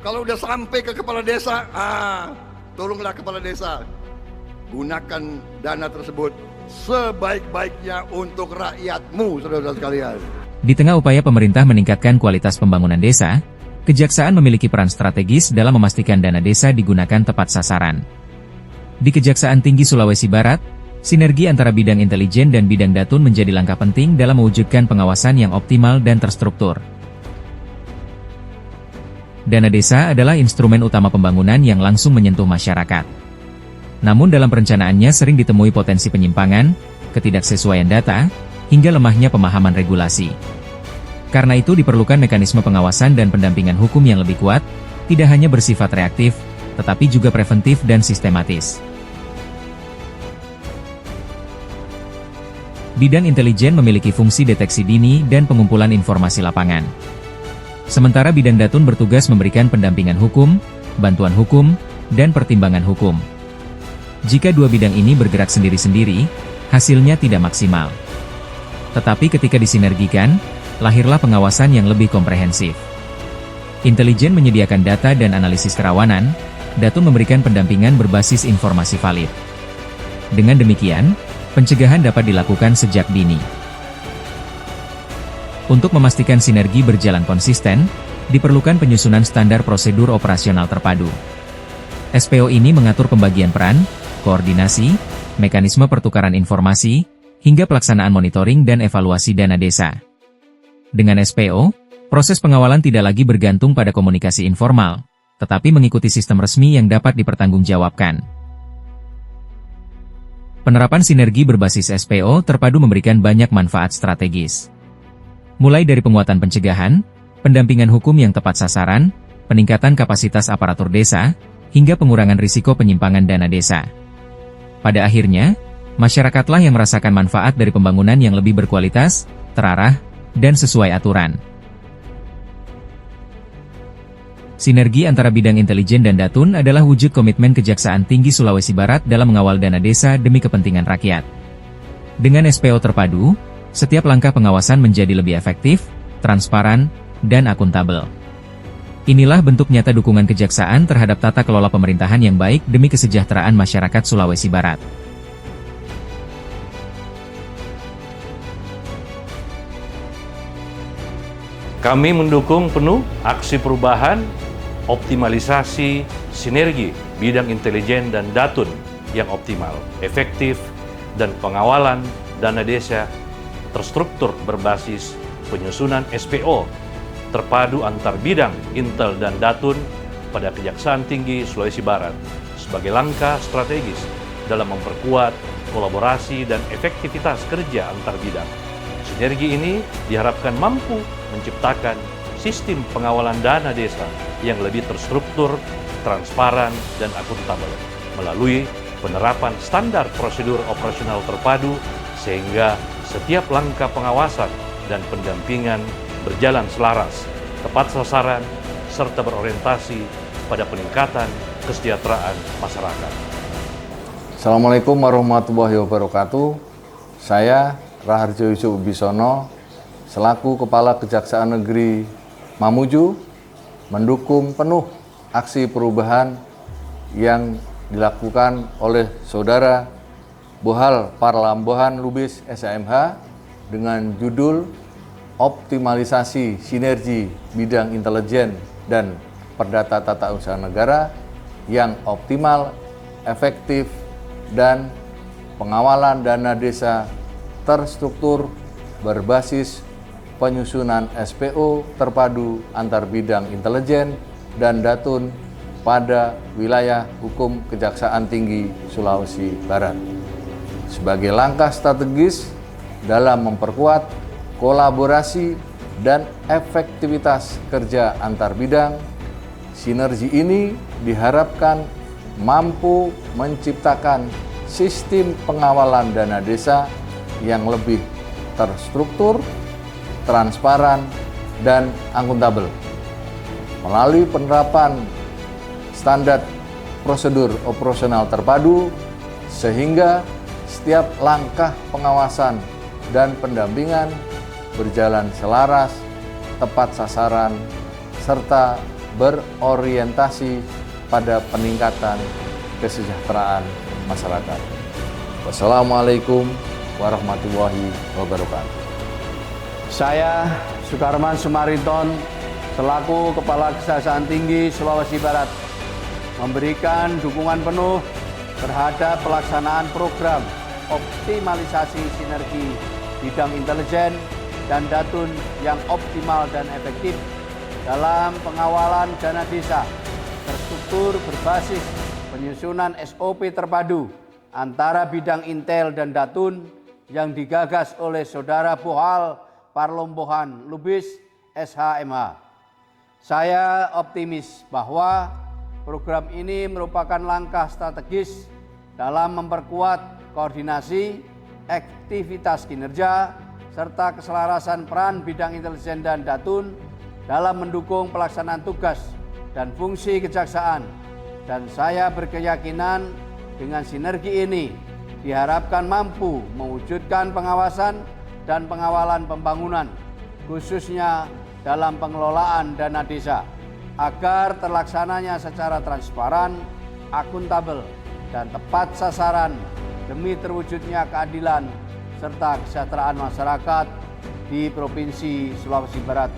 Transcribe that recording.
Kalau udah sampai ke kepala desa, tolonglah kepala desa, gunakan dana tersebut sebaik-baiknya untuk rakyatmu, saudara-saudara sekalian. Di tengah upaya pemerintah meningkatkan kualitas pembangunan desa, Kejaksaan memiliki peran strategis dalam memastikan dana desa digunakan tepat sasaran. Di Kejaksaan Tinggi Sulawesi Barat, sinergi antara bidang intelijen dan bidang datun menjadi langkah penting dalam mewujudkan pengawasan yang optimal dan terstruktur. Dana desa adalah instrumen utama pembangunan yang langsung menyentuh masyarakat. Namun dalam perencanaannya sering ditemui potensi penyimpangan, ketidaksesuaian data, hingga lemahnya pemahaman regulasi. Karena itu diperlukan mekanisme pengawasan dan pendampingan hukum yang lebih kuat, tidak hanya bersifat reaktif, tetapi juga preventif dan sistematis. Bidang intelijen memiliki fungsi deteksi dini dan pengumpulan informasi lapangan. Sementara bidang datun bertugas memberikan pendampingan hukum, bantuan hukum, dan pertimbangan hukum. Jika dua bidang ini bergerak sendiri-sendiri, hasilnya tidak maksimal. Tetapi ketika disinergikan, lahirlah pengawasan yang lebih komprehensif. Intelijen menyediakan data dan analisis kerawanan, datun memberikan pendampingan berbasis informasi valid. Dengan demikian, pencegahan dapat dilakukan sejak dini. Untuk memastikan sinergi berjalan konsisten, diperlukan penyusunan standar prosedur operasional terpadu. SPO ini mengatur pembagian peran, koordinasi, mekanisme pertukaran informasi, hingga pelaksanaan monitoring dan evaluasi dana desa. Dengan SPO, proses pengawalan tidak lagi bergantung pada komunikasi informal, tetapi mengikuti sistem resmi yang dapat dipertanggungjawabkan. Penerapan sinergi berbasis SPO terpadu memberikan banyak manfaat strategis. Mulai dari penguatan pencegahan, pendampingan hukum yang tepat sasaran, peningkatan kapasitas aparatur desa, hingga pengurangan risiko penyimpangan dana desa. Pada akhirnya, masyarakatlah yang merasakan manfaat dari pembangunan yang lebih berkualitas, terarah, dan sesuai aturan. Sinergi antara bidang intelijen dan datun adalah wujud komitmen Kejaksaan Tinggi Sulawesi Barat dalam mengawal dana desa demi kepentingan rakyat. Dengan SPO terpadu, setiap langkah pengawasan menjadi lebih efektif, transparan, dan akuntabel. Inilah bentuk nyata dukungan Kejaksaan terhadap tata kelola pemerintahan yang baik demi kesejahteraan masyarakat Sulawesi Barat. Kami mendukung penuh aksi perubahan, optimalisasi, sinergi bidang intelijen dan datun yang optimal, efektif, dan pengawalan dana desa terstruktur berbasis penyusunan SPO terpadu antar bidang intel dan datun pada Kejaksaan Tinggi Sulawesi Barat sebagai langkah strategis dalam memperkuat kolaborasi dan efektivitas kerja antar bidang. Sinergi ini diharapkan mampu menciptakan sistem pengawalan dana desa yang lebih terstruktur, transparan, dan akuntabel melalui penerapan standar prosedur operasional terpadu sehingga setiap langkah pengawasan dan pendampingan berjalan selaras, tepat sasaran, serta berorientasi pada peningkatan kesejahteraan masyarakat. Assalamualaikum warahmatullahi wabarakatuh. Saya Raharjo Yusuf Bisono, selaku Kepala Kejaksaan Negeri Mamuju, mendukung penuh aksi perubahan yang dilakukan oleh Saudara Bohal Parlambohan Lubis SMH dengan judul Optimalisasi Sinergi Bidang Intelijen dan Perdata Tata Usaha Negara yang optimal, efektif, dan pengawalan dana desa terstruktur berbasis penyusunan SPO terpadu antar bidang intelijen dan datun pada wilayah hukum Kejaksaan Tinggi Sulawesi Barat. Sebagai langkah strategis dalam memperkuat kolaborasi dan efektivitas kerja antar bidang, sinergi ini diharapkan mampu menciptakan sistem pengawalan dana desa yang lebih terstruktur, transparan, dan akuntabel. Melalui penerapan standar prosedur operasional terpadu, sehingga setiap langkah pengawasan dan pendampingan berjalan selaras, tepat sasaran, serta berorientasi pada peningkatan kesejahteraan masyarakat. Wassalamualaikum warahmatullahi wabarakatuh. Saya Sukarman Sumarinton selaku Kepala Kejaksaan Tinggi Sulawesi Barat memberikan dukungan penuh terhadap pelaksanaan program optimalisasi sinergi bidang intelijen dan datun yang optimal dan efektif dalam pengawalan dana desa terstruktur berbasis penyusunan SOP terpadu antara bidang intel dan datun yang digagas oleh Saudara Bohal Parlombohan Lubis SHMH. Saya optimis bahwa program ini merupakan langkah strategis dalam memperkuat koordinasi, aktivitas kinerja, serta keselarasan peran bidang intelijen dan datun dalam mendukung pelaksanaan tugas dan fungsi kejaksaan. Dan saya berkeyakinan dengan sinergi ini diharapkan mampu mewujudkan pengawasan dan pengawalan pembangunan, khususnya dalam pengelolaan dana desa, agar terlaksananya secara transparan, akuntabel, dan tepat sasaran demi terwujudnya keadilan serta kesejahteraan masyarakat di Provinsi Sulawesi Barat